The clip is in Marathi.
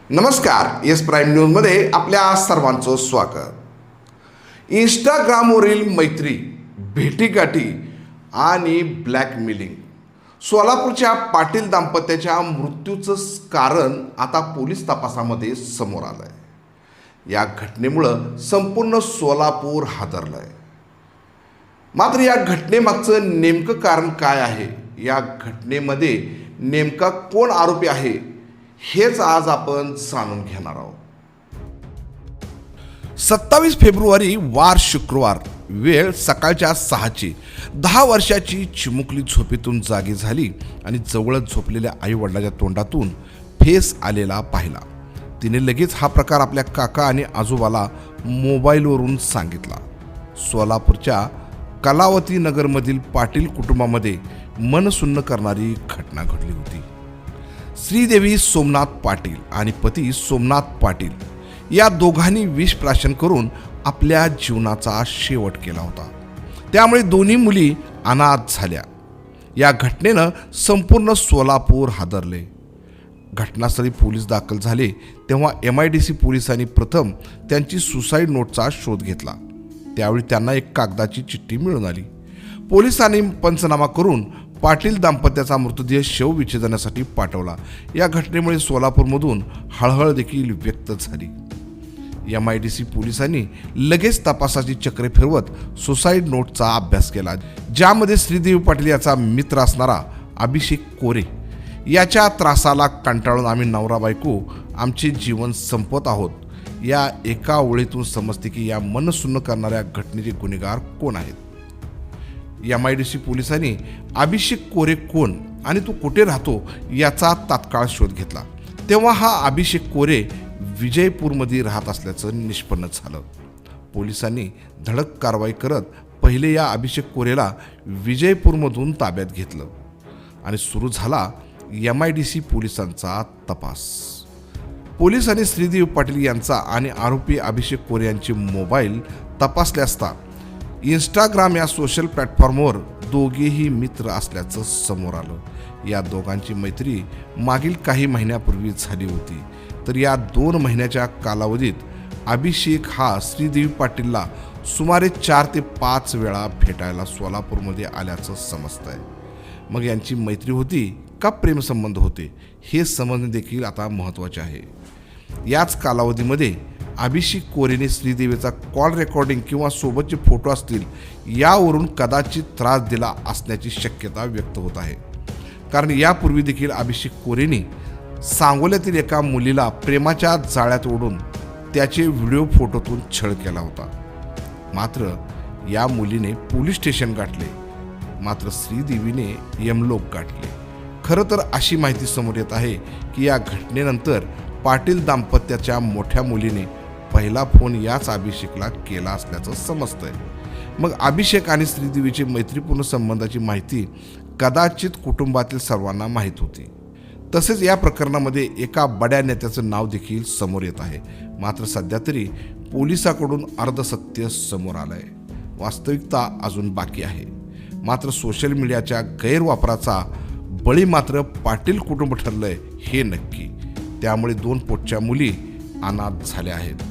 नमस्कार, एस प्राईम न्यूजमध्ये आपल्या सर्वांचं स्वागत। इंस्टाग्रामवरील मैत्री, भेटीगाठी आणि ब्लॅकमेलिंग, सोलापूरच्या पाटील दाम्पत्याच्या मृत्यूचं कारण आता पोलीस तपासामध्ये समोर आलंय। या घटनेमुळं संपूर्ण सोलापूर हादरलंय। मात्र या घटनेमागचं नेमकं कारण काय आहे, या घटनेमध्ये नेमका कोण आरोपी आहे, हेच आज आपण जाणून घेणार आहोत। 27 फेब्रुवारी वार शुक्रवार, वेळ सकाळच्या 6ची। 10 वर्षाची चिमुकली झोपेतून जागी झाली आणि जवळच झोपलेल्या आई वडिलांच्या तोंडातून फेस आलेला पाहिला। तिने लगेच हा प्रकार आपल्या काका आणि आजोबाला मोबाईलवरून सांगितला। सोलापूरच्या कलावती नगरमधील पाटील कुटुंबामध्ये मनसुन्न करणारी घटना घडली होती। श्रीदेवी सोमनाथ पाटील आणि पती सोमनाथ पाटील या दोघांनी विष प्राशन करून आपल्या जीवनाचा शेवट केला होता। त्यामुळे दोन्ही मुली अनाथ झाल्या। या घटनेनं संपूर्ण सोलापूर हादरले। घटनास्थळी पोलीस दाखल झाले तेव्हा MIDC पोलिसांनी प्रथम त्यांची सुसाईड नोटचा शोध घेतला। त्यावेळी त्यांना एक कागदाची चिठ्ठी मिळून आली। पोलिसांनी पंचनामा करून पाटील दाम्पत्याचा मृतदेह शवविच्छेदनासाठी पाठवला। या घटनेमुळे सोलापूरमधून हळहळ देखील व्यक्त झाली। MIDC पोलिसांनी लगेच तपासाची चक्रे फिरवत सुसाईड नोटचा अभ्यास केला, ज्यामध्ये श्रीदेवी पाटील याचा मित्र असणारा अभिषेक कोरे याच्या त्रासाला कंटाळून आम्ही नवरा बायको आमचे जीवन संपवत आहोत, या एका ओळीतून समजते की या मनसुन्न करणाऱ्या घटनेचे गुन्हेगार कोण आहेत। MIDC पोलिसांनी अभिषेक कोरे कोण आणि तो कुठे राहतो याचा तात्काळ शोध घेतला। तेव्हा हा अभिषेक कोरे विजयपूरमध्ये राहत असल्याचं निष्पन्न झालं। पोलिसांनी धडक कारवाई करत पहिले या अभिषेक कोरेला विजयपूरमधून ताब्यात घेतलं आणि सुरू झाला MIDC पोलिसांचा तपास। पोलिसांनी श्रीदेवी पाटील यांचा आणि आरोपी अभिषेक कोरे यांचे मोबाईल तपासले असता इंस्टाग्राम या सोशल प्लॅटफॉर्मवर दोघेही मित्र असल्याचं समोर आलं। या दोघांची मैत्री मागील काही महिन्यापूर्वी झाली होती, तर या 2 महिन्याच्या कालावधीत अभिषेक हा श्रीदेवी पाटीलला सुमारे 4 ते 5 वेळा भेटायला सोलापूरमध्ये आल्याचं समजतंय। मग यांची मैत्री होती का प्रेमसंबंध होते, हे समजणे देखील आता महत्त्वाचे आहे। याच कालावधीमध्ये अभिषेक कोरेने श्रीदेवीचा कॉल रेकॉर्डिंग किंवा सोबतचे फोटो असतील यावरून कदाचित त्रास दिला असण्याची शक्यता व्यक्त होत आहे। कारण यापूर्वी देखील अभिषेक कोरेने सांगोल्यातील एका मुलीला प्रेमाच्या जाळ्यात ओढून त्याचे व्हिडिओ फोटोतून छळ केला होता। मात्र या मुलीने पोलीस स्टेशन गाठले, मात्र श्रीदेवीने यमलोक गाठले। खरं तर अशी माहिती समोर येत आहे की या घटनेनंतर पाटील दाम्पत्याच्या मोठ्या मुलीने पहिला फोन याच अभिषेकला केला असल्याचं समजतंय। मग अभिषेक आणि श्रीदेवीची मैत्रीपूर्ण संबंधाची माहिती कदाचित कुटुंबातील सर्वांना माहीत होती। तसेच या प्रकरणामध्ये एका बड्या नेत्याचं नाव देखील समोर येत आहे। मात्र सध्या तरी पोलिसांकडून अर्धसत्य समोर आलंय, वास्तविकता अजून बाकी आहे। मात्र सोशल मीडियाच्या गैरवापराचा बळी मात्र पाटील कुटुंब ठरलंय हे नक्की। त्यामुळे 2 पोटच्या मुली अनाथ झाल्या आहेत।